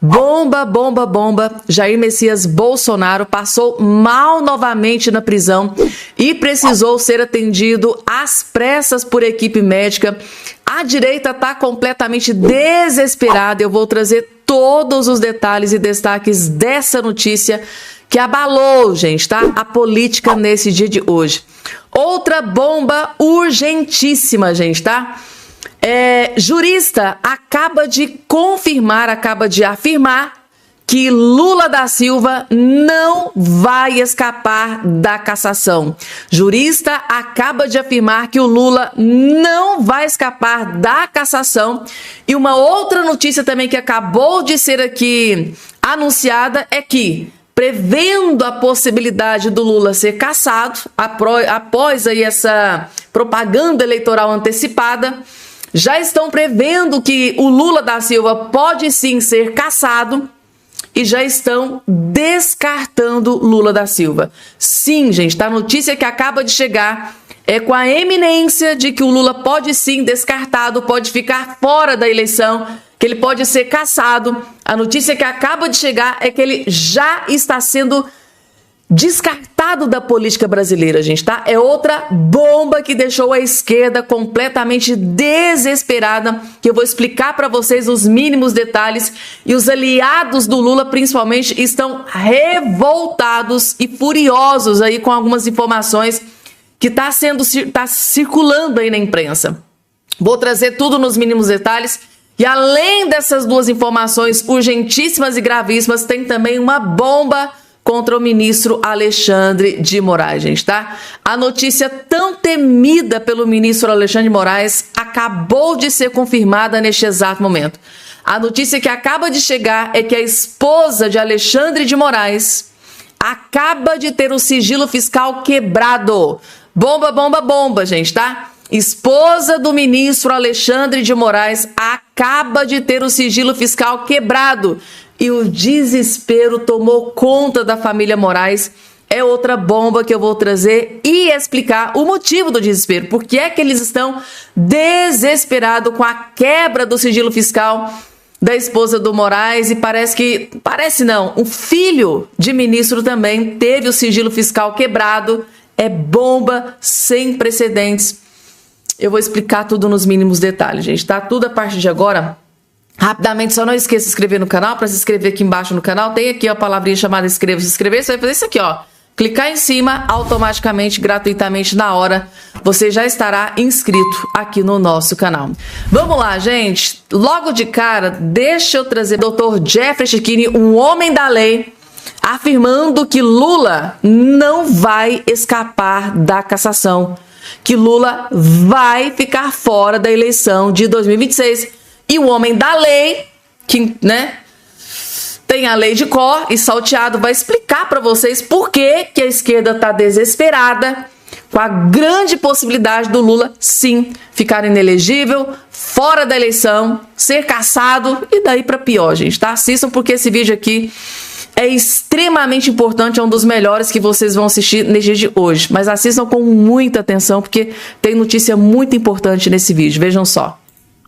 Bomba, bomba, bomba. Jair Messias Bolsonaro passou mal novamente na prisão e precisou ser atendido às pressas por equipe médica. A direita está completamente desesperada. Eu vou trazer todos os detalhes e destaques dessa notícia que abalou, gente, tá? A política nesse dia de hoje. Outra bomba urgentíssima, gente, tá? Jurista acaba de afirmar que Lula da Silva não vai escapar da cassação. Jurista acaba de afirmar que o Lula não vai escapar da cassação. E uma outra notícia também que acabou de ser aqui anunciada é que, prevendo a possibilidade do Lula ser cassado, após aí essa propaganda eleitoral antecipada, já estão prevendo que o Lula da Silva pode sim ser cassado e já estão descartando Lula da Silva. Sim, gente, a notícia que acaba de chegar é com a eminência de que o Lula pode sim descartado, pode ficar fora da eleição, que ele pode ser cassado. A notícia que acaba de chegar é que ele já está sendo descartado da política brasileira, gente, tá? É outra bomba que deixou a esquerda completamente desesperada, que eu vou explicar para vocês os mínimos detalhes, e os aliados do Lula, principalmente, estão revoltados e furiosos aí com algumas informações que tá circulando aí na imprensa. Vou trazer tudo nos mínimos detalhes. E além dessas duas informações urgentíssimas e gravíssimas, tem também uma bomba contra o ministro Alexandre de Moraes, gente, tá? A notícia tão temida pelo ministro Alexandre de Moraes acabou de ser confirmada neste exato momento. A notícia que acaba de chegar é que a esposa de Alexandre de Moraes acaba de ter o sigilo fiscal quebrado. Bomba, bomba, bomba, gente, tá? Esposa do ministro Alexandre de Moraes acaba de ter o sigilo fiscal quebrado. E o desespero tomou conta da família Moraes. É outra bomba que eu vou trazer e explicar o motivo do desespero. Por que é que eles estão desesperados com a quebra do sigilo fiscal da esposa do Moraes? E parece não, um filho de ministro também teve o sigilo fiscal quebrado. É bomba sem precedentes. Eu vou explicar tudo nos mínimos detalhes, gente, tá? Tudo a partir de agora. Rapidamente, só não esqueça de se inscrever no canal. Para se inscrever aqui embaixo no canal, tem aqui a palavrinha chamada inscreva, se inscrever. Você vai fazer isso aqui, ó. Clicar em cima, automaticamente, gratuitamente, na hora, você já estará inscrito aqui no nosso canal. Vamos lá, gente. Logo de cara, deixa eu trazer o Dr. Jeffrey Chechini, um homem da lei, afirmando que Lula não vai escapar da cassação, que Lula vai ficar fora da eleição de 2026. E o homem da lei, que, né, tem a lei de cor e salteado, vai explicar para vocês por que a esquerda está desesperada com a grande possibilidade do Lula, sim, ficar inelegível, fora da eleição, ser cassado e daí para pior, gente, tá? Assistam porque esse vídeo aqui é extremamente importante, é um dos melhores que vocês vão assistir nesse dia de hoje. Mas assistam com muita atenção porque tem notícia muito importante nesse vídeo, vejam só.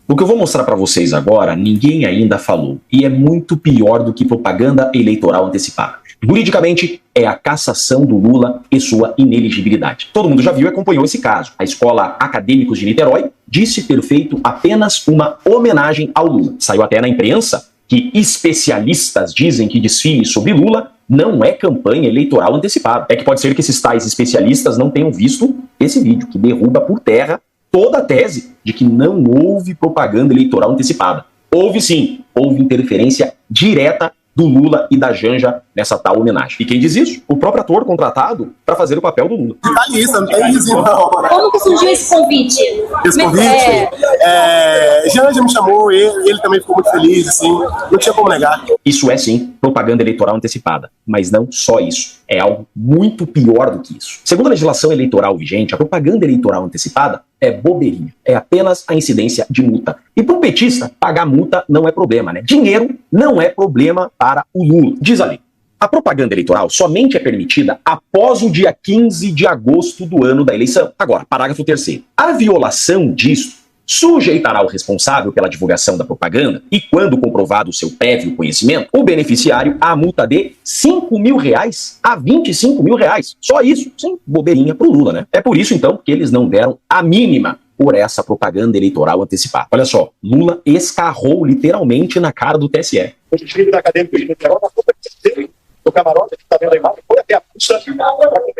O que eu vou mostrar para vocês agora, ninguém ainda falou, e é muito pior do que propaganda eleitoral antecipada. Juridicamente, é a cassação do Lula e sua ineligibilidade. Todo mundo já viu e acompanhou esse caso. A Escola Acadêmicos de Niterói disse ter feito apenas uma homenagem ao Lula. Saiu até na imprensa que especialistas dizem que desfile sobre Lula não é campanha eleitoral antecipada. É que pode ser que esses tais especialistas não tenham visto esse vídeo, que derruba por terra toda a tese de que não houve propaganda eleitoral antecipada. Houve sim, houve interferência direta do Lula e da Janja nessa tal homenagem. E quem diz isso? O próprio ator contratado para fazer o papel do Lula. Detalhista, não tem isso não. Como que surgiu esse convite? Esse convite? Janja me chamou, ele também ficou muito feliz, assim, não tinha como negar. Isso é sim propaganda eleitoral antecipada, mas não só isso. É algo muito pior do que isso. Segundo a legislação eleitoral vigente, a propaganda eleitoral antecipada é bobeirinha, é apenas a incidência de multa. E para um petista, pagar multa não é problema, né? Dinheiro não é problema para o Lula. Diz a lei. A propaganda eleitoral somente é permitida após o dia 15 de agosto do ano da eleição. Agora, parágrafo 3º. A violação disso sujeitará o responsável pela divulgação da propaganda e, quando comprovado o seu prévio conhecimento, o beneficiário a multa de R$ 5.000 a R$ 25.000. Só isso, sem bobeirinha pro Lula, né? É por isso, então, que eles não deram a mínima por essa propaganda eleitoral antecipada. Olha só, Lula escarrou literalmente na cara do TSE. O desfile da acadêmica de Niterói, na roupa do camarote, que está vendo a imagem, foi até a pulsa.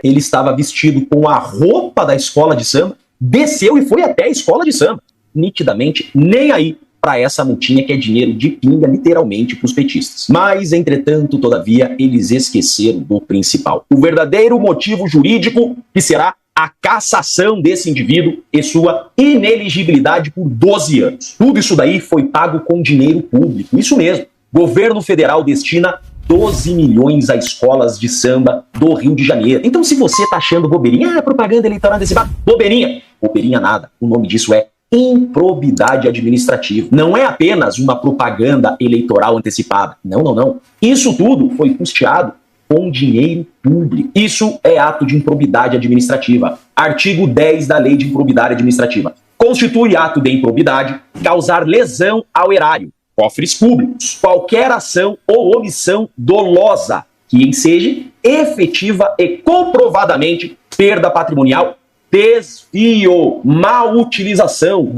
Ele estava vestido com a roupa da escola de samba, desceu e foi até a escola de samba. Nitidamente, nem aí para essa multinha que é dinheiro de pinga, literalmente, para os petistas. Mas, entretanto, todavia, eles esqueceram do principal. O verdadeiro motivo jurídico, que será a cassação desse indivíduo e sua ineligibilidade por 12 anos. Tudo isso daí foi pago com dinheiro público. Isso mesmo. Governo federal destina 12 milhões a escolas de samba do Rio de Janeiro. Então, se você tá achando bobeirinha, propaganda eleitoral antecipada, bobeirinha nada. O nome disso é improbidade administrativa. Não é apenas uma propaganda eleitoral antecipada. Não. Isso tudo foi custeado com dinheiro público. Isso é ato de improbidade administrativa. Artigo 10 da Lei de Improbidade Administrativa. Constitui ato de improbidade causar lesão ao erário, cofres públicos, qualquer ação ou omissão dolosa que enseje efetiva e comprovadamente perda patrimonial, desvio, má utilização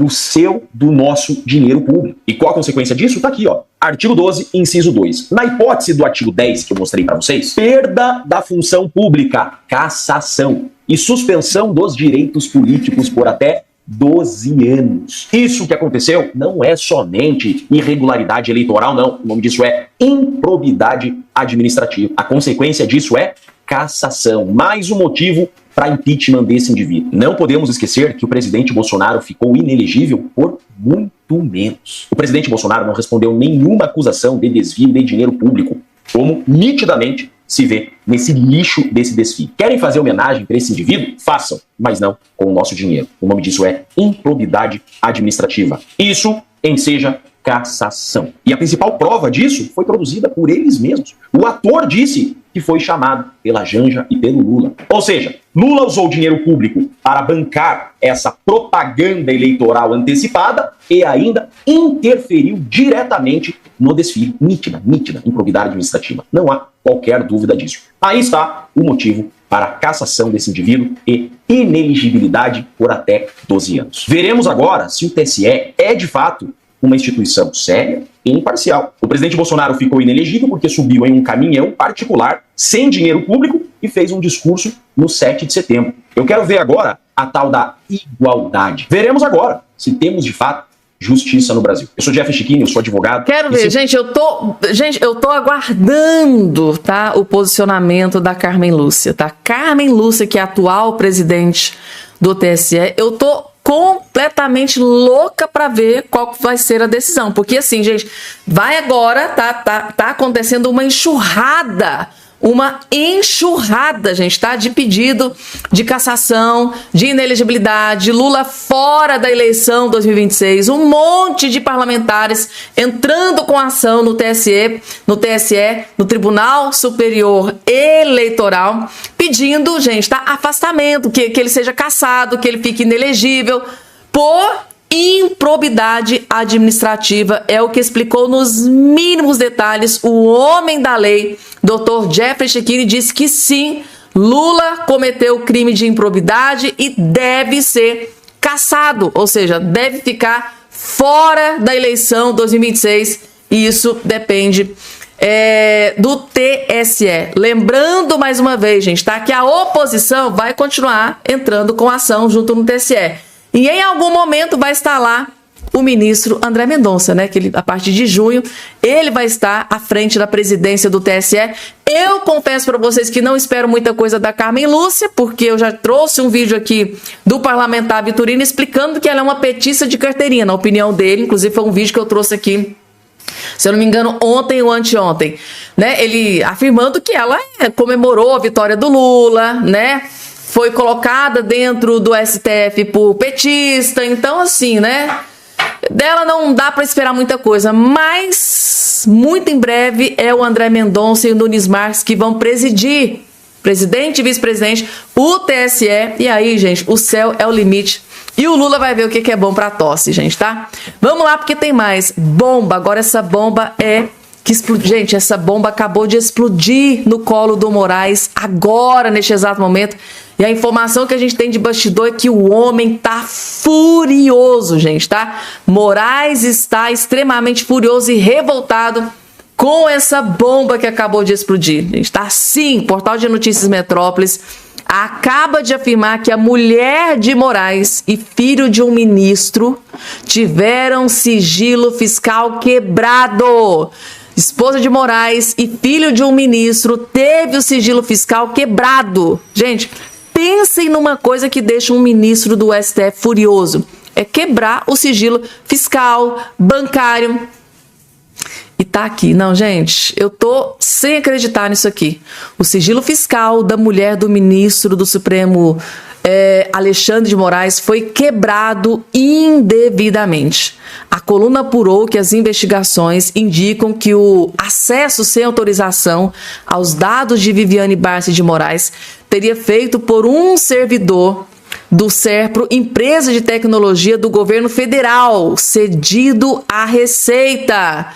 do nosso dinheiro público. E qual a consequência disso? Tá aqui, ó. Artigo 12, inciso 2. Na hipótese do artigo 10 que eu mostrei para vocês, perda da função pública, cassação e suspensão dos direitos políticos por até 12 anos. Isso que aconteceu não é somente irregularidade eleitoral, não. O nome disso é improbidade administrativa. A consequência disso é cassação. Mais um motivo para impeachment desse indivíduo. Não podemos esquecer que o presidente Bolsonaro ficou inelegível por muito menos. O presidente Bolsonaro não respondeu nenhuma acusação de desvio de dinheiro público, como nitidamente se vê nesse lixo desse desfile. Querem fazer homenagem para esse indivíduo? Façam, mas não com o nosso dinheiro. O nome disso é improbidade administrativa. Isso enseja cassação. E a principal prova disso foi produzida por eles mesmos. O ator disse que foi chamado pela Janja e pelo Lula. Ou seja, Lula usou dinheiro público para bancar essa propaganda eleitoral antecipada e ainda interferiu diretamente no desfile. Nítida, improbidade administrativa. Não há qualquer dúvida disso. Aí está o motivo para a cassação desse indivíduo e ineligibilidade por até 12 anos. Veremos agora se o TSE é de fato uma instituição séria e imparcial. O presidente Bolsonaro ficou inelegível porque subiu em um caminhão particular, sem dinheiro público, e fez um discurso no 7 de setembro. Eu quero ver agora a tal da igualdade. Veremos agora se temos, de fato, justiça no Brasil. Eu sou Jeffrey Chiquini, eu sou advogado. Quero ver, gente, eu tô aguardando, tá, o posicionamento da Carmen Lúcia, tá? Carmen Lúcia, que é a atual presidente do TSE, eu tô completamente louca para ver qual vai ser a decisão, porque assim, gente, vai agora, tá acontecendo uma enxurrada, gente, tá? De pedido de cassação, de inelegibilidade, Lula fora da eleição 2026, um monte de parlamentares entrando com ação no TSE, no Tribunal Superior Eleitoral, pedindo, gente, tá? Afastamento, que ele seja cassado, que ele fique inelegível por improbidade administrativa. É o que explicou nos mínimos detalhes o homem da lei, Dr. Jeffrey Chiquini, disse que sim, Lula cometeu crime de improbidade e deve ser cassado, ou seja, deve ficar fora da eleição 2026, e isso depende do TSE. Lembrando mais uma vez, gente, tá, que a oposição vai continuar entrando com ação junto no TSE. E em algum momento vai estar lá o ministro André Mendonça, né? Que a partir de junho ele vai estar à frente da presidência do TSE. Eu confesso para vocês que não espero muita coisa da Carmen Lúcia, porque eu já trouxe um vídeo aqui do parlamentar Vitorino explicando que ela é uma petista de carteirinha, na opinião dele. Inclusive foi um vídeo que eu trouxe aqui, se eu não me engano, ontem ou anteontem, né? Ele afirmando que ela comemorou a vitória do Lula, né? Foi colocada dentro do STF por petista, então assim, né? Dela não dá para esperar muita coisa, mas muito em breve é o André Mendonça e o Nunes Marques que vão presidir, presidente e vice-presidente, o TSE, e aí, gente, o céu é o limite E o Lula vai ver o que é bom pra tosse, gente, tá? Vamos lá, porque tem mais. Bomba. Agora essa bomba Gente, essa bomba acabou de explodir no colo do Moraes agora, neste exato momento. E a informação que a gente tem de bastidor é que o homem tá furioso, gente, tá? Moraes está extremamente furioso e revoltado com essa bomba que acabou de explodir. Gente, tá assim, Portal de Notícias Metrópolis acaba de afirmar que a mulher de Moraes e filho de um ministro tiveram sigilo fiscal quebrado. Esposa de Moraes e filho de um ministro teve o sigilo fiscal quebrado. Gente, pensem numa coisa que deixa um ministro do STF furioso. É quebrar o sigilo fiscal, bancário. E tá aqui. Não, gente, eu tô sem acreditar nisso aqui. O sigilo fiscal da mulher do ministro do Supremo, Alexandre de Moraes, foi quebrado indevidamente. A coluna apurou que as investigações indicam que o acesso sem autorização aos dados de Viviane Barça de Moraes teria feito por um servidor do SERPRO, empresa de tecnologia do governo federal, cedido à Receita.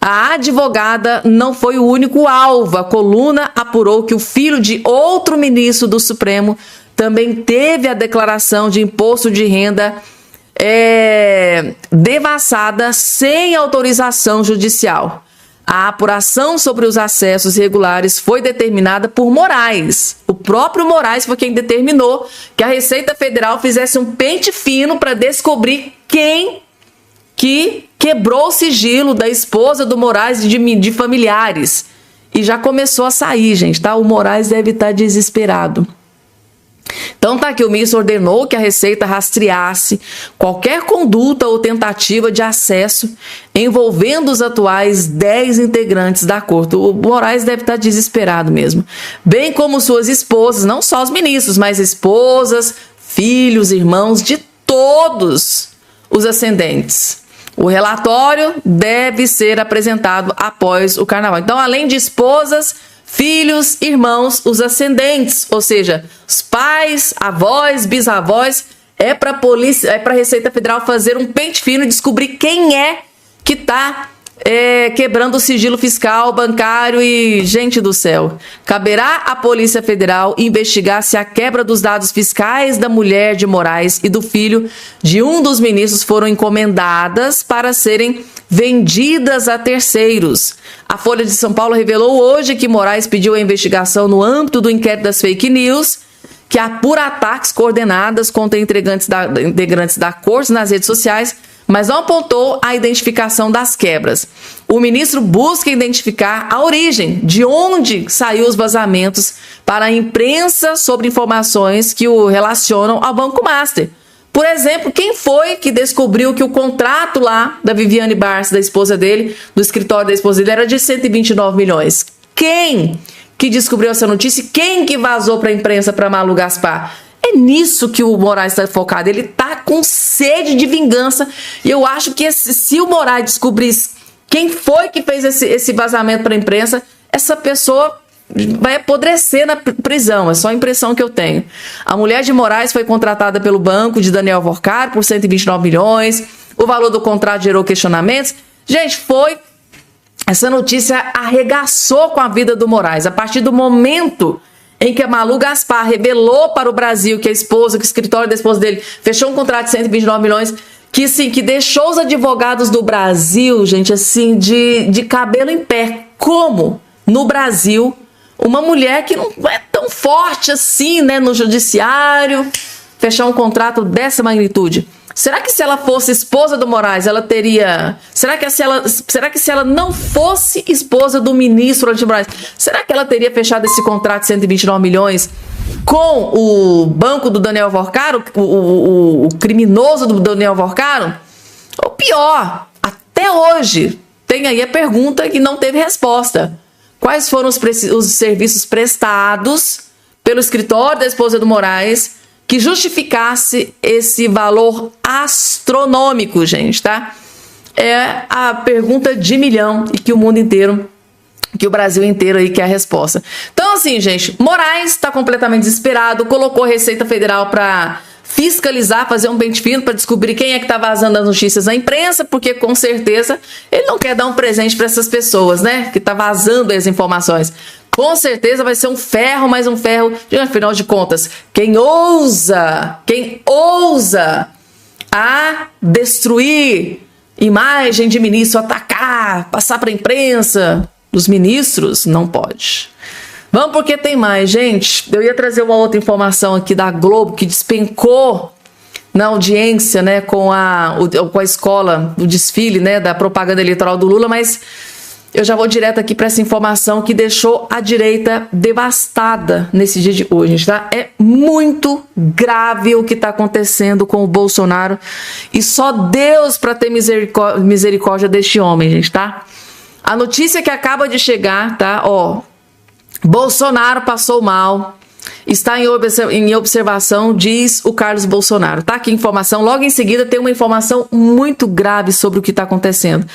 A advogada não foi o único alvo. A coluna apurou que o filho de outro ministro do Supremo também teve a declaração de imposto de renda devassada sem autorização judicial. A apuração sobre os acessos irregulares foi determinada por Moraes. O próprio Moraes foi quem determinou que a Receita Federal fizesse um pente fino para descobrir quem que quebrou o sigilo da esposa do Moraes e de familiares. E já começou a sair, gente, tá? O Moraes deve estar desesperado. Então tá aqui, o ministro ordenou que a Receita rastreasse qualquer conduta ou tentativa de acesso envolvendo os atuais 10 integrantes da corte. O Moraes deve estar desesperado mesmo. Bem como suas esposas, não só os ministros, mas esposas, filhos, irmãos de todos os ascendentes. O relatório deve ser apresentado após o carnaval. Então, além de esposas, filhos, irmãos, os ascendentes, ou seja, os pais, avós, bisavós, é para a Receita Federal fazer um pente fino e descobrir quem é que está quebrando o sigilo fiscal, bancário e, gente do céu, caberá à Polícia Federal investigar se a quebra dos dados fiscais da mulher de Moraes e do filho de um dos ministros foram encomendadas para serem vendidas a terceiros. A Folha de São Paulo revelou hoje que Moraes pediu a investigação no âmbito do inquérito das fake news, que apura ataques coordenados contra integrantes da corte nas redes sociais, mas não apontou a identificação das quebras. O ministro busca identificar a origem, de onde saiu os vazamentos para a imprensa sobre informações que o relacionam ao Banco Master. Por exemplo, quem foi que descobriu que o contrato lá da Viviane Barça, da esposa dele, do escritório da esposa dele, era de 129 milhões? Quem que descobriu essa notícia? Quem que vazou para a imprensa, para Malu Gaspar? É nisso que o Moraes está focado. Ele está com sede de vingança. E eu acho que se o Moraes descobrisse quem foi que fez esse vazamento para a imprensa, essa pessoa vai apodrecer na prisão. É só a impressão que eu tenho. A mulher de Moraes foi contratada pelo banco de Daniel Vorcaro por 129 milhões. O valor do contrato gerou questionamentos. Gente, essa notícia arregaçou com a vida do Moraes. A partir do momento em que a Malu Gaspar revelou para o Brasil que o escritório da esposa dele fechou um contrato de 129 milhões, que deixou os advogados do Brasil, gente, assim, de cabelo em pé. Como, no Brasil, uma mulher que não é tão forte assim, né, no judiciário, fechar um contrato dessa magnitude? Será que se ela fosse esposa do Moraes, ela teria... Será que se ela não fosse esposa do ministro Alexandre de Moraes, será que ela teria fechado esse contrato de 129 milhões com o banco do Daniel Vorcaro, o criminoso do Daniel Vorcaro? Ou pior, até hoje, tem aí a pergunta que não teve resposta. Quais foram os serviços prestados pelo escritório da esposa do Moraes que justificasse esse valor astronômico, gente, tá? É a pergunta de milhão e que o mundo inteiro, que o Brasil inteiro aí quer a resposta. Então, assim, gente, Moraes está completamente desesperado, colocou a Receita Federal para fiscalizar, fazer um pente fino para descobrir quem é que está vazando as notícias à imprensa, porque com certeza ele não quer dar um presente para essas pessoas, né, que está vazando as informações. Com certeza vai ser um ferro, mais um ferro, afinal de contas, quem ousa a destruir imagem de ministro, atacar, passar para a imprensa dos ministros, não pode. Vamos porque tem mais, gente. Eu ia trazer uma outra informação aqui da Globo que despencou na audiência, né, com a escola, o desfile, né, da propaganda eleitoral do Lula, mas eu já vou direto aqui para essa informação que deixou a direita devastada nesse dia de hoje, tá? É muito grave o que está acontecendo com o Bolsonaro e só Deus para ter misericórdia deste homem, gente, tá? A notícia que acaba de chegar, tá? Ó, Bolsonaro passou mal, está em observação, diz o Carlos Bolsonaro. Tá aqui a informação. Logo em seguida tem uma informação muito grave sobre o que está acontecendo.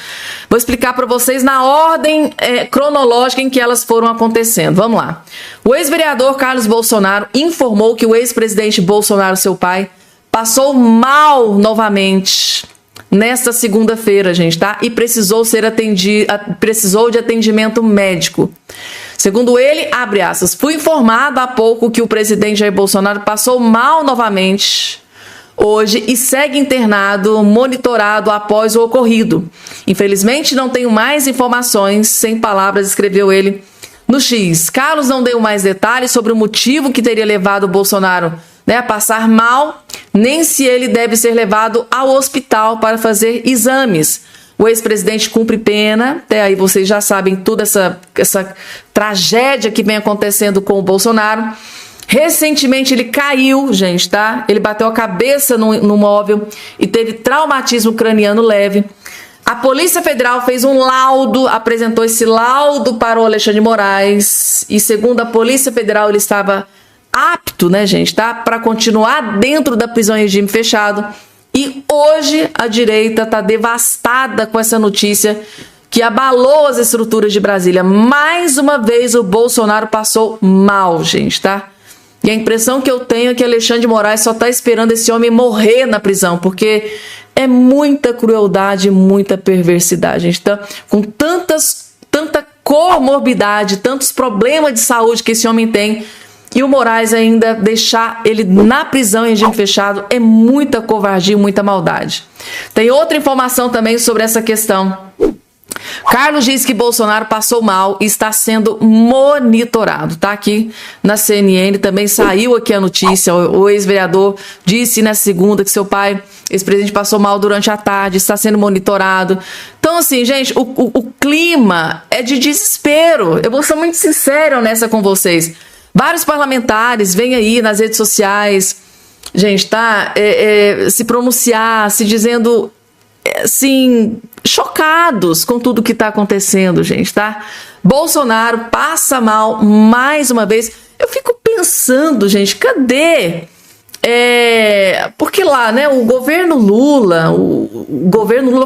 Vou explicar para vocês na ordem cronológica em que elas foram acontecendo. Vamos lá. O ex-vereador Carlos Bolsonaro informou que o ex-presidente Bolsonaro, seu pai, passou mal novamente nesta segunda-feira, gente, tá? E precisou de atendimento médico. Segundo ele, abre aspas, fui informado há pouco que o presidente Jair Bolsonaro passou mal novamente hoje e segue internado, monitorado após o ocorrido. Infelizmente, não tenho mais informações, sem palavras, escreveu ele no X. Carlos não deu mais detalhes sobre o motivo que teria levado o Bolsonaro, né, a passar mal, nem se ele deve ser levado ao hospital para fazer exames. O ex-presidente cumpre pena, até aí vocês já sabem toda essa tragédia que vem acontecendo com o Bolsonaro. Recentemente ele caiu, gente, tá? Ele bateu a cabeça no móvel e teve traumatismo craniano leve. A Polícia Federal fez um laudo, apresentou esse laudo para o Alexandre de Moraes e segundo a Polícia Federal ele estava apto, né, gente, tá? Para continuar dentro da prisão em regime fechado. E hoje a direita está devastada com essa notícia que abalou as estruturas de Brasília. Mais uma vez o Bolsonaro passou mal, gente, tá? E a impressão que eu tenho é que Alexandre de Moraes só está esperando esse homem morrer na prisão, porque é muita crueldade, muita perversidade, gente. Tá? Com tanta comorbidade, tantos problemas de saúde que esse homem tem, e o Moraes ainda deixar ele na prisão em regime fechado é muita covardia, muita maldade. Tem outra informação também sobre essa questão. Carlos diz que Bolsonaro passou mal e está sendo monitorado. Tá aqui na CNN, também saiu aqui a notícia. O ex-vereador disse na segunda que seu pai, ex-presidente, passou mal durante a tarde, está sendo monitorado. Então, assim, gente, o clima é de desespero. Eu vou ser muito sincera, honesta com vocês. Vários parlamentares vêm aí nas redes sociais, gente, tá? Se pronunciar, se dizendo, assim, chocados com tudo que tá acontecendo, gente, tá? Bolsonaro passa mal mais uma vez. Eu fico pensando, gente, cadê? Porque lá, né, o governo Lula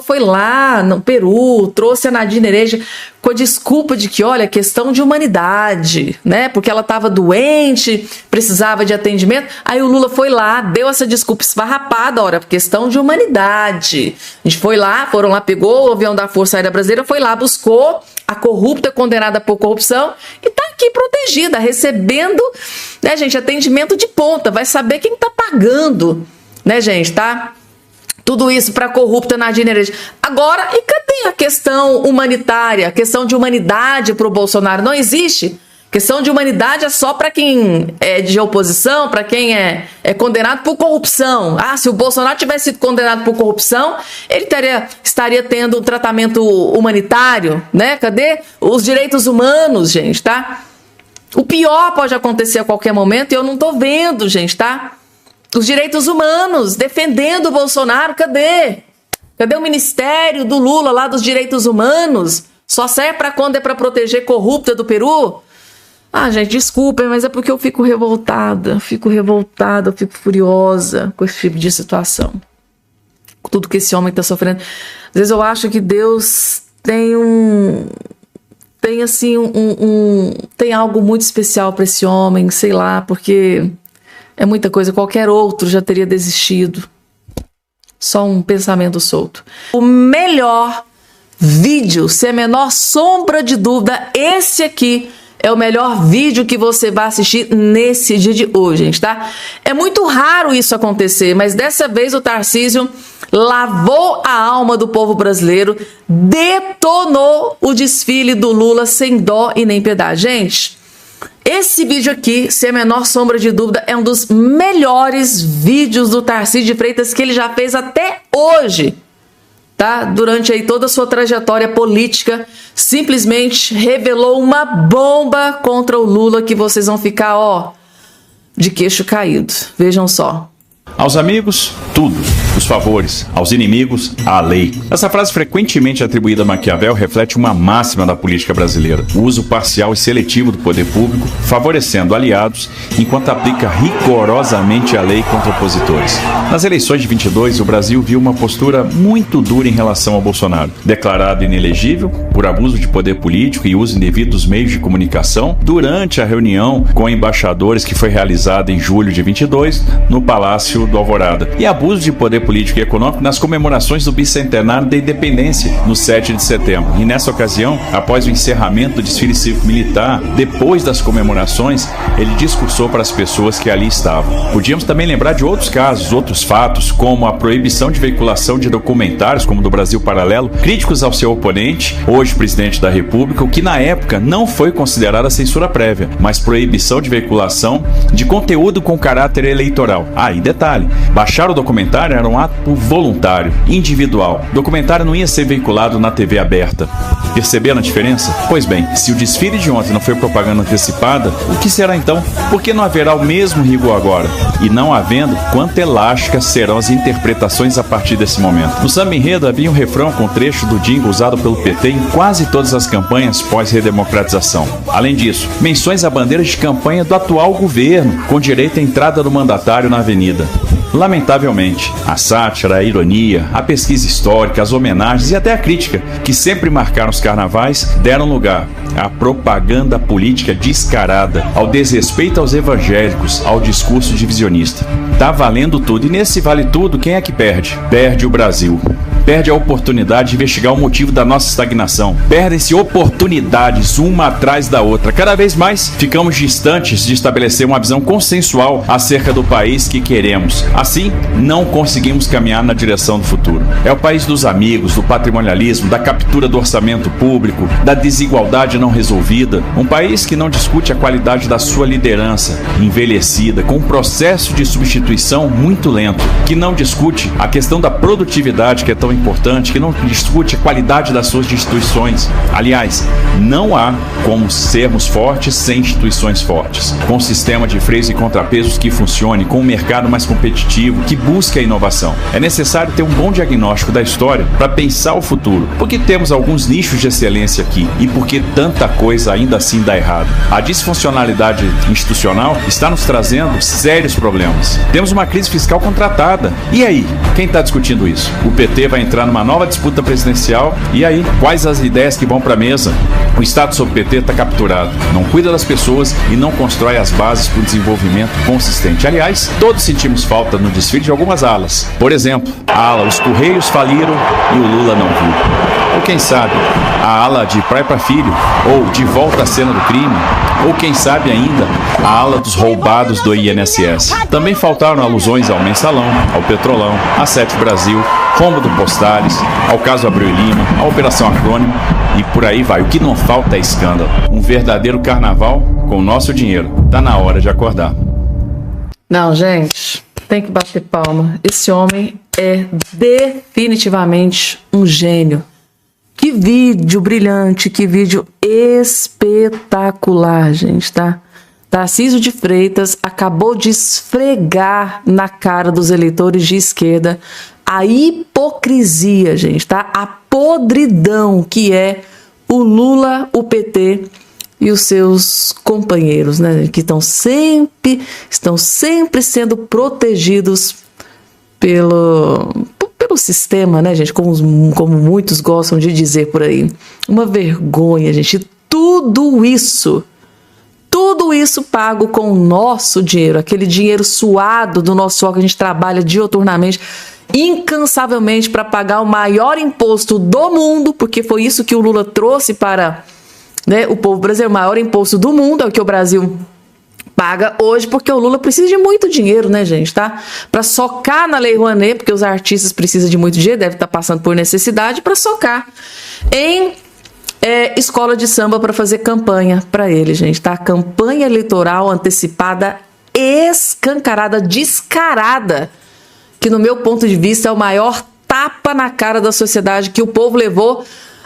foi lá no Peru, trouxe a Nadine Heredia com a desculpa de que, olha, questão de humanidade, né, porque ela estava doente, precisava de atendimento, aí o Lula foi lá, deu essa desculpa esfarrapada, olha, questão de humanidade. A gente foram lá, pegou o avião da Força Aérea Brasileira, foi lá, buscou a corrupta condenada por corrupção e tá aqui protegida, recebendo, né, gente, atendimento de ponta, vai saber quem tá pagando, né, gente, tá? Tudo isso para corrupta Nadine Heredia. Agora, e cadê a questão humanitária, a questão de humanidade para o Bolsonaro? Não existe. Questão de humanidade é só para quem é de oposição, para quem é condenado por corrupção. Ah, se o Bolsonaro tivesse sido condenado por corrupção, ele estaria tendo um tratamento humanitário, né? Cadê os direitos humanos, gente, tá? O pior pode acontecer a qualquer momento e eu não tô vendo, gente, tá? Os direitos humanos, defendendo o Bolsonaro, cadê? Cadê o Ministério do Lula lá dos direitos humanos? Só serve para quando é para proteger corrupta do Peru? Ah, gente, desculpem, mas é porque eu fico revoltada, fico furiosa com esse tipo de situação. Com tudo que esse homem está sofrendo. Às vezes eu acho que Deus tem tem algo muito especial para esse homem, sei lá, porque É muita coisa, qualquer outro já teria desistido. Só um pensamento solto. O melhor vídeo, sem a menor sombra de dúvida, esse aqui é o melhor vídeo que você vai assistir nesse dia de hoje, gente, tá? É muito raro isso acontecer, mas dessa vez o Tarcísio lavou a alma do povo brasileiro, detonou o desfile do Lula sem dó e nem piedade. Gente, esse vídeo aqui, sem a menor sombra de dúvida, é um dos melhores vídeos do Tarcísio de Freitas que ele já fez até hoje. Tá? Durante aí toda a sua trajetória política, simplesmente revelou uma bomba contra o Lula que vocês vão ficar, ó, de queixo caído. Vejam só. Aos amigos, tudo. Os favores. Aos inimigos, a lei. Essa frase frequentemente atribuída a Maquiavel reflete uma máxima da política brasileira. O uso parcial e seletivo do poder público, favorecendo aliados, enquanto aplica rigorosamente a lei contra opositores. Nas eleições de 22, o Brasil viu uma postura muito dura em relação ao Bolsonaro. Declarado inelegível por abuso de poder político e uso indevido dos meios de comunicação, durante a reunião com embaixadores que foi realizada em julho de 22, no Palácio do Alvorada. E abuso de poder político e econômico nas comemorações do bicentenário da independência, no 7 de setembro. E nessa ocasião, após o encerramento do desfile cívico-militar, depois das comemorações, ele discursou para as pessoas que ali estavam. Podíamos também lembrar de outros casos, outros fatos, como a proibição de veiculação de documentários, como do Brasil Paralelo, críticos ao seu oponente, hoje presidente da República, o que na época não foi considerada censura prévia, mas proibição de veiculação de conteúdo com caráter eleitoral. E detalhe, baixar o documentário era um ato voluntário, individual. O documentário não ia ser veiculado na TV aberta. Perceberam a diferença? Pois bem, se o desfile de ontem não foi propaganda antecipada, o que será então? Por que não haverá o mesmo rigor agora? E não havendo, quanto elásticas serão as interpretações a partir desse momento? No samba enredo havia um refrão com trecho do jingle usado pelo PT em quase todas as campanhas pós-redemocratização. Além disso, menções a bandeiras de campanha do atual governo, com direito à entrada do mandatário na avenida. Lamentavelmente, a sátira, a ironia, a pesquisa histórica, as homenagens e até a crítica, que sempre marcaram os carnavais, deram lugar à propaganda política descarada, ao desrespeito aos evangélicos, ao discurso divisionista. Tá valendo tudo, e nesse vale tudo, quem é que perde? Perde o Brasil. Perde a oportunidade de investigar o motivo da nossa estagnação. Perdem-se oportunidades uma atrás da outra. Cada vez mais ficamos distantes de estabelecer uma visão consensual acerca do país que queremos. Assim, não conseguimos caminhar na direção do futuro. É o país dos amigos, do patrimonialismo, da captura do orçamento público, da desigualdade não resolvida. Um país que não discute a qualidade da sua liderança, envelhecida, com um processo de substituição muito lento, que não discute a questão da produtividade, que é tão importante, que não discute a qualidade das suas instituições. Aliás, não há como sermos fortes sem instituições fortes, com um sistema de freios e contrapesos que funcione, com um mercado mais competitivo, que busque a inovação. É necessário ter um bom diagnóstico da história para pensar o futuro, porque temos alguns nichos de excelência aqui e porque tanta coisa ainda assim dá errado. A disfuncionalidade institucional está nos trazendo sérios problemas. Temos uma crise fiscal contratada. E aí? Quem está discutindo isso? O PT vai entrar numa nova disputa presidencial. E aí? Quais as ideias que vão para a mesa? O Estado sob PT está capturado. Não cuida das pessoas e não constrói as bases para o desenvolvimento consistente. Aliás, todos sentimos falta no desfile de algumas alas. Por exemplo, a ala Os Correios faliram e o Lula não viu. Ou quem sabe, a ala de Pai para Filho, ou De Volta à Cena do Crime, ou quem sabe ainda, a ala dos roubados do INSS. Também faltaram alusões ao Mensalão, ao Petrolão, a Sete Brasil, Rombo do Postales, ao caso Abreu e Lima, a Operação Acrônimo e por aí vai. O que não falta é escândalo. Um verdadeiro carnaval com o nosso dinheiro. Tá na hora de acordar. Não, gente, tem que bater palma. Esse homem é definitivamente um gênio. Que vídeo brilhante, que vídeo espetacular, gente, tá? Tarcísio de Freitas acabou de esfregar na cara dos eleitores de esquerda a hipocrisia, gente, tá? A podridão que é o Lula, o PT e os seus companheiros, né? Que estão sempre sendo protegidos pelo sistema, né, gente? Como muitos gostam de dizer por aí. Uma vergonha, gente. Tudo Tudo isso pago com o nosso dinheiro, aquele dinheiro suado do nosso suor que a gente trabalha diuturnamente, incansavelmente para pagar o maior imposto do mundo, porque foi isso que o Lula trouxe para, né, o povo brasileiro. O maior imposto do mundo é o que o Brasil paga hoje, porque o Lula precisa de muito dinheiro, né, gente, tá? Para socar na Lei Rouanet, porque os artistas precisam de muito dinheiro, deve estar passando por necessidade, para socar em escola de samba para fazer campanha para ele, gente, tá? Campanha eleitoral antecipada, escancarada, descarada, que no meu ponto de vista é o maior tapa na cara da sociedade que o povo levou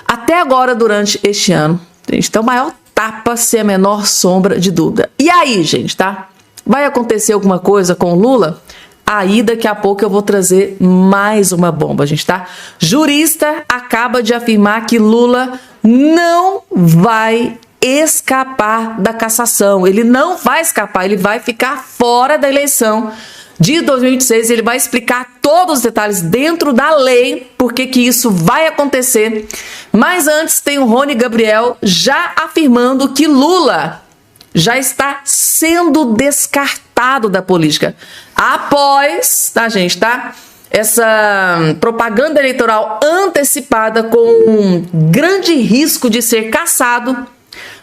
até agora durante este ano. Gente, então o maior tapa, sem a menor sombra de dúvida. E aí, gente, tá? Vai acontecer alguma coisa com o Lula? Aí, daqui a pouco eu vou trazer mais uma bomba, gente, tá? Jurista acaba de afirmar que Lula não vai escapar da cassação. Ele não vai escapar, ele vai ficar fora da eleição de 2026. Ele vai explicar todos os detalhes dentro da lei, porque que isso vai acontecer. Mas antes tem o Rony Gabriel já afirmando que Lula já está sendo descartado da política após, tá, gente, tá? Essa propaganda eleitoral antecipada com um grande risco de ser cassado.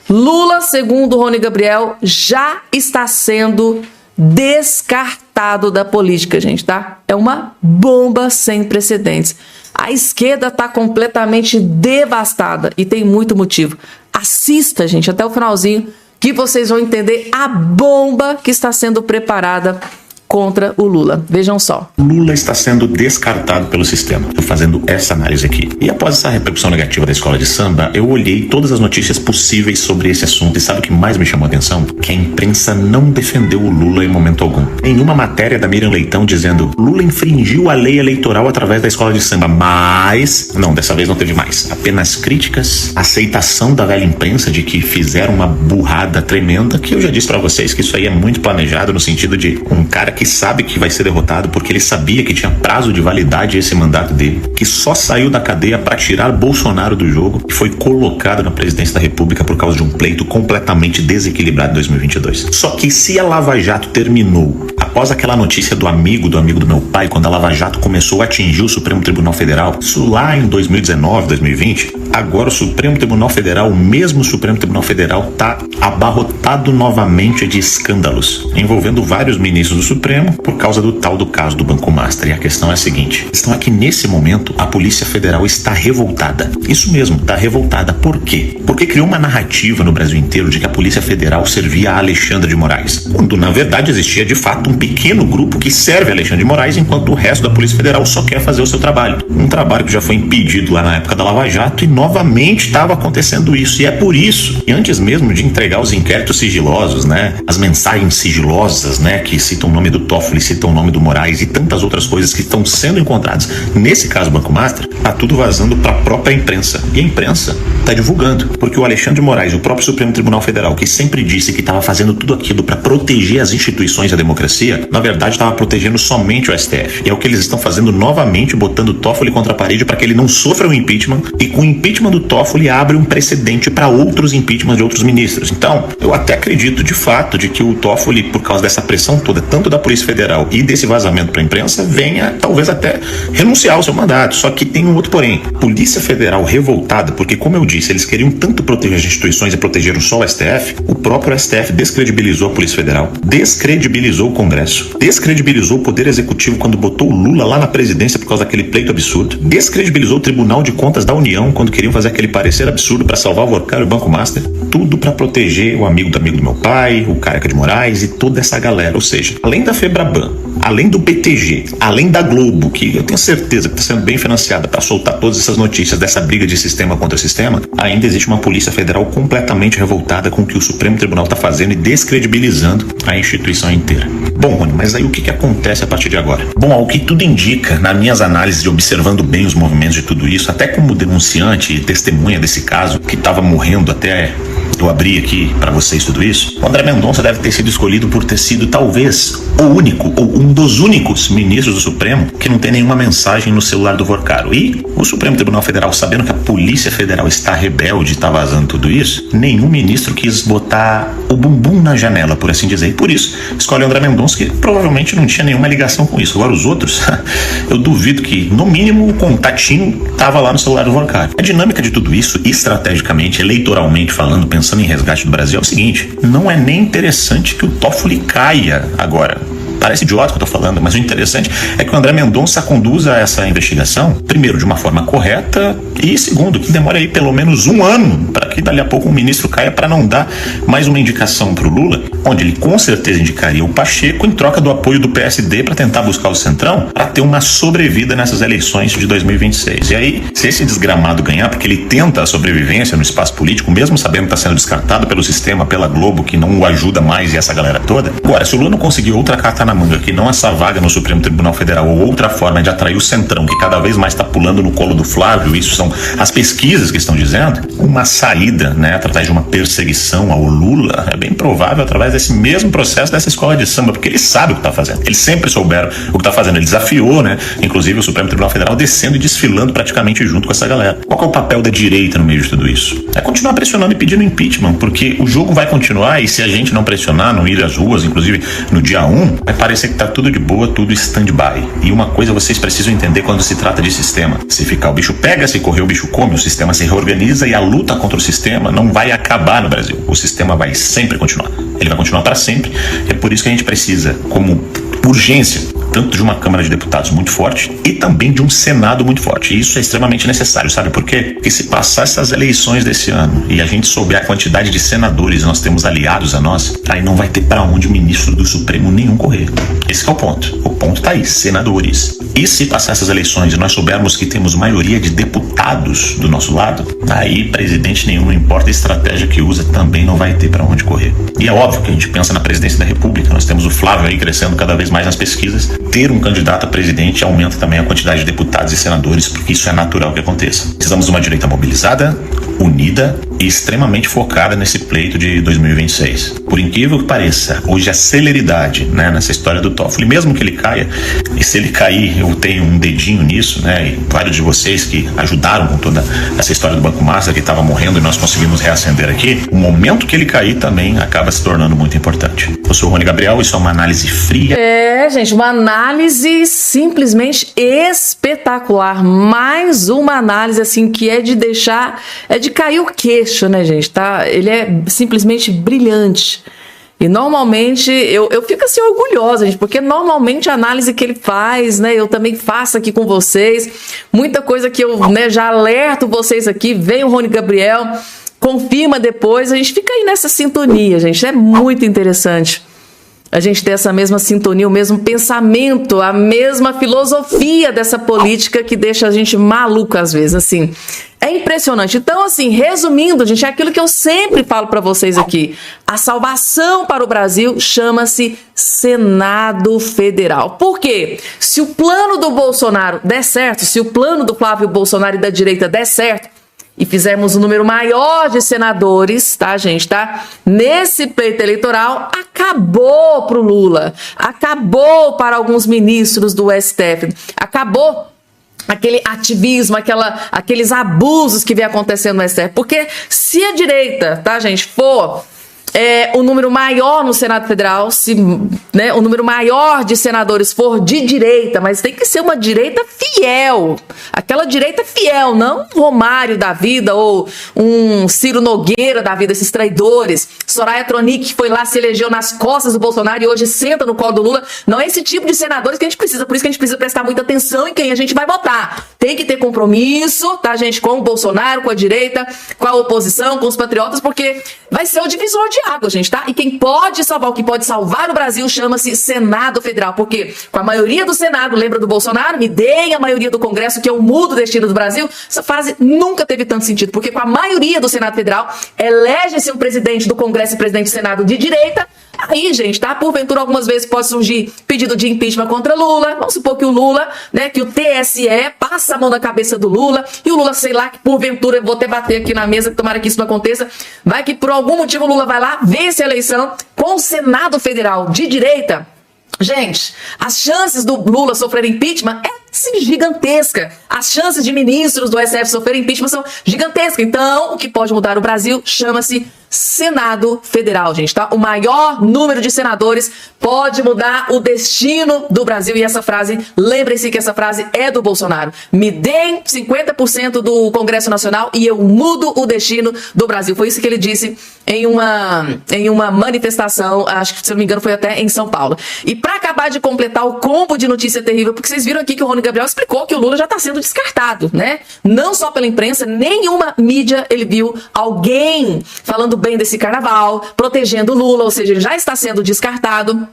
Lula, segundo Rony Gabriel, já está sendo descartado da política, gente, tá? É uma bomba sem precedentes. A esquerda está completamente devastada e tem muito motivo. Assista, gente, até o finalzinho, que vocês vão entender a bomba que está sendo preparada contra o Lula. Vejam só. Lula está sendo descartado pelo sistema. Estou fazendo essa análise aqui. E após essa repercussão negativa da escola de samba, eu olhei todas as notícias possíveis sobre esse assunto. E sabe o que mais me chamou a atenção? Que a imprensa não defendeu o Lula em momento algum. Nenhuma matéria da Miriam Leitão dizendo Lula infringiu a lei eleitoral através da escola de samba. Mas, não, dessa vez não teve mais. Apenas críticas, aceitação da velha imprensa de que fizeram uma burrada tremenda, que eu já disse pra vocês que isso aí é muito planejado, no sentido de um cara que sabe que vai ser derrotado porque ele sabia que tinha prazo de validade esse mandato dele, que só saiu da cadeia para tirar Bolsonaro do jogo e foi colocado na presidência da República por causa de um pleito completamente desequilibrado em 2022. Só que se a Lava Jato terminou após aquela notícia do amigo do meu pai, quando a Lava Jato começou a atingir o Supremo Tribunal Federal, isso lá em 2019, 2020, agora o Supremo Tribunal Federal, o mesmo Supremo Tribunal Federal, tá abarrotado novamente de escândalos, envolvendo vários ministros do Supremo por causa do tal do caso do Banco Master. E a questão é a seguinte: estão aqui nesse momento, a Polícia Federal está revoltada. Isso mesmo, está revoltada. Por quê? Porque criou uma narrativa no Brasil inteiro de que a Polícia Federal servia a Alexandre de Moraes, quando na verdade existia de fato um pequeno grupo que serve a Alexandre de Moraes, enquanto o resto da Polícia Federal só quer fazer o seu trabalho. Um trabalho que já foi impedido lá na época da Lava Jato e novamente estava acontecendo isso. E é por isso, e antes mesmo de entregar os inquéritos sigilosos, né, as mensagens sigilosas, né, que citam o nome do Toffoli, citam o nome do Moraes e tantas outras coisas que estão sendo encontradas nesse caso Banco Master, tá tudo vazando para a própria imprensa. E a imprensa tá divulgando, porque o Alexandre de Moraes, o próprio Supremo Tribunal Federal, que sempre disse que estava fazendo tudo aquilo para proteger as instituições e a democracia, na verdade estava protegendo somente o STF. E é o que eles estão fazendo novamente, botando o Toffoli contra a parede para que ele não sofra o impeachment, e com o impeachment do Toffoli abre um precedente para outros impeachments de outros ministros. Então, eu até acredito de fato de que o Toffoli, por causa dessa pressão toda, tanto da Polícia Federal e desse vazamento para a imprensa, venha talvez até renunciar ao seu mandato. Só que tem um outro porém. Polícia Federal revoltada, porque como eu disse, eles queriam tanto proteger as instituições e protegeram só o STF, o próprio STF descredibilizou a Polícia Federal, descredibilizou o Congresso, descredibilizou o Poder Executivo quando botou o Lula lá na presidência por causa daquele pleito absurdo, descredibilizou o Tribunal de Contas da União quando queriam fazer aquele parecer absurdo para salvar o Orcário e o Banco Master, tudo para proteger o amigo do meu pai, o Careca de Moraes e toda essa galera. Ou seja, além da Febraban, além do BTG, além da Globo, que eu tenho certeza que está sendo bem financiada para soltar todas essas notícias dessa briga de sistema contra sistema, ainda existe uma Polícia Federal completamente revoltada com o que o Supremo Tribunal está fazendo e descredibilizando a instituição inteira. Bom, Rony, mas aí o que acontece a partir de agora? Bom, ao que tudo indica, nas minhas análises e observando bem os movimentos de tudo isso, até como denunciante e testemunha desse caso, que estava morrendo até eu abrir aqui para vocês tudo isso, o André Mendonça deve ter sido escolhido por ter sido talvez o único, ou um dos únicos ministros do Supremo que não tem nenhuma mensagem no celular do Vorcaro. E o Supremo Tribunal Federal, sabendo que a Polícia Federal está rebelde e está vazando tudo isso, nenhum ministro quis botar o bumbum na janela, por assim dizer. E por isso, escolhe o André Mendonça, que provavelmente não tinha nenhuma ligação com isso. Agora os outros, eu duvido que, no mínimo, o contatinho estava lá no celular do Vorcaro. A dinâmica de tudo isso, estrategicamente, eleitoralmente falando, pensando em resgate do Brasil, é o seguinte: não é nem interessante que o Toffoli caia agora. Parece idiota o que eu tô falando, mas o interessante é que o André Mendonça conduza essa investigação, primeiro, de uma forma correta, e segundo, que demore aí pelo menos um ano para que dali a pouco um ministro caia, para não dar mais uma indicação para o Lula, onde ele com certeza indicaria o Pacheco em troca do apoio do PSD para tentar buscar o Centrão, para ter uma sobrevida nessas eleições de 2026. E aí, se esse desgramado ganhar, porque ele tenta a sobrevivência no espaço político, mesmo sabendo que está sendo descartado pelo sistema, pela Globo, que não o ajuda mais, e essa galera toda. Agora, se o Lula não conseguir outra carta na manga, que não essa vaga no Supremo Tribunal Federal, ou outra forma de atrair o Centrão, que cada vez mais está pulando no colo do Flávio, isso são as pesquisas que estão dizendo, uma saída, né, através de uma perseguição ao Lula, é bem provável através desse mesmo processo dessa escola de samba, porque ele sabe o que está fazendo, eles sempre souberam o que está fazendo, ele desafiou, né, inclusive o Supremo Tribunal Federal descendo e desfilando praticamente junto com essa galera. Qual é o papel da direita no meio de tudo isso? É continuar pressionando e pedindo impeachment, porque o jogo vai continuar, e se a gente não pressionar, não ir às ruas, inclusive no dia 1, vai parecer que tá tudo de boa, tudo stand-by. E uma coisa vocês precisam entender quando se trata de sistema: se ficar o bicho pega, se correr o bicho come, o sistema se reorganiza, e a luta contra o sistema não vai acabar no Brasil. O sistema vai sempre continuar. Ele vai continuar para sempre. É por isso que a gente precisa, como urgência, tanto de uma Câmara de Deputados muito forte e também de um Senado muito forte. E isso é extremamente necessário, sabe por quê? Porque se passar essas eleições desse ano e a gente souber a quantidade de senadores nós temos aliados a nós, aí não vai ter para onde o ministro do Supremo nenhum correr. Esse é o ponto. O ponto tá aí, senadores. E se passar essas eleições e nós soubermos que temos maioria de deputados do nosso lado, aí presidente nenhum, não importa a estratégia que usa, também não vai ter para onde correr. E é óbvio que a gente pensa na presidência da República, nós temos o Flávio aí crescendo cada vez mais nas pesquisas. Ter um candidato a presidente aumenta também a quantidade de deputados e senadores, porque isso é natural que aconteça. Precisamos de uma direita mobilizada, unida e extremamente focada nesse pleito de 2026. Por incrível que pareça, hoje a celeridade, né, nessa história do Toffoli, mesmo que ele caia, e se ele cair eu tenho um dedinho nisso, né, e vários de vocês que ajudaram com toda essa história do Banco Master, que estava morrendo e nós conseguimos reacender aqui, o momento que ele cair também acaba se tornando muito importante. Eu sou o Rony Gabriel, isso é uma análise fria. Gente, uma análise simplesmente espetacular. Mais uma análise, assim, que é de deixar, é de cair o queixo, né, gente? Tá? Ele é simplesmente brilhante. E normalmente, eu fico assim orgulhosa, gente, porque normalmente a análise que ele faz, né, eu também faço aqui com vocês. Muita coisa que eu, né, já alerto vocês aqui, vem o Rony Gabriel, confirma depois, a gente fica aí nessa sintonia, gente. É muito interessante a gente ter essa mesma sintonia, o mesmo pensamento, a mesma filosofia dessa política que deixa a gente maluco às vezes, assim. É impressionante. Então, assim, resumindo, gente, é aquilo que eu sempre falo para vocês aqui. A salvação para o Brasil chama-se Senado Federal. Por quê? Se o plano do Bolsonaro der certo, se o plano do Flávio Bolsonaro e da direita der certo, e fizermos um número maior de senadores, tá, gente, tá? Nesse pleito eleitoral, acabou pro Lula, acabou para alguns ministros do STF, acabou aquele ativismo, aqueles abusos que vem acontecendo no STF. Porque se a direita, tá, gente, for o número maior no Senado Federal, se, né, o número maior de senadores for de direita, mas tem que ser uma direita fiel, aquela direita fiel, não um Romário da vida ou um Ciro Nogueira da vida, esses traidores, Soraya Tronic, que foi lá, se elegeu nas costas do Bolsonaro e hoje senta no colo do Lula. Não é esse tipo de senadores que a gente precisa, por isso que a gente precisa prestar muita atenção em quem a gente vai votar. Tem que ter compromisso, tá, gente, com o Bolsonaro, com a direita, com a oposição, com os patriotas, porque vai ser o divisor de água, gente, tá? E quem pode salvar, o que pode salvar o Brasil chama-se Senado Federal, porque com a maioria do Senado, lembra do Bolsonaro? Me deem a maioria do Congresso, que eu mudo o destino do Brasil. Essa frase nunca teve tanto sentido, porque com a maioria do Senado Federal, elege-se um presidente do Congresso e presidente do Senado de direita. Aí, gente, tá? Porventura, algumas vezes pode surgir pedido de impeachment contra Lula. Vamos supor que o Lula, né, que o TSE passa a mão na cabeça do Lula e o Lula, sei lá, que porventura, eu vou até bater aqui na mesa, tomara que isso não aconteça, vai que por algum motivo o Lula vai lá, vence a eleição com o Senado Federal de direita. Gente, as chances do Lula sofrer impeachment é gigantesca. As chances de ministros do STF sofrerem impeachment são gigantescas. Então, o que pode mudar o Brasil chama-se Senado Federal, gente, tá? O maior número de senadores pode mudar o destino do Brasil. E essa frase, lembrem-se que essa frase é do Bolsonaro. Me deem 50% do Congresso Nacional e eu mudo o destino do Brasil. Foi isso que ele disse em uma manifestação, acho que, se não me engano, foi até em São Paulo. E para acabar de completar o combo de notícia terrível, porque vocês viram aqui que o Rony Gabriel explicou que o Lula já está sendo descartado, né? Não só pela imprensa, nenhuma mídia ele viu alguém falando bem desse carnaval, protegendo o Lula, ou seja, ele já está sendo descartado.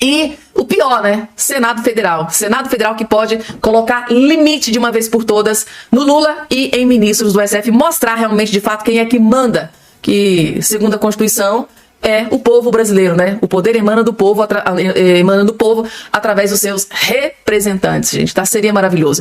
E o pior, né? Senado Federal. Senado Federal que pode colocar limite de uma vez por todas no Lula e em ministros do STF, mostrar realmente de fato quem é que manda, que, segundo a Constituição, é o povo brasileiro, né? O poder emana do povo através dos seus representantes, gente, tá? Seria maravilhoso.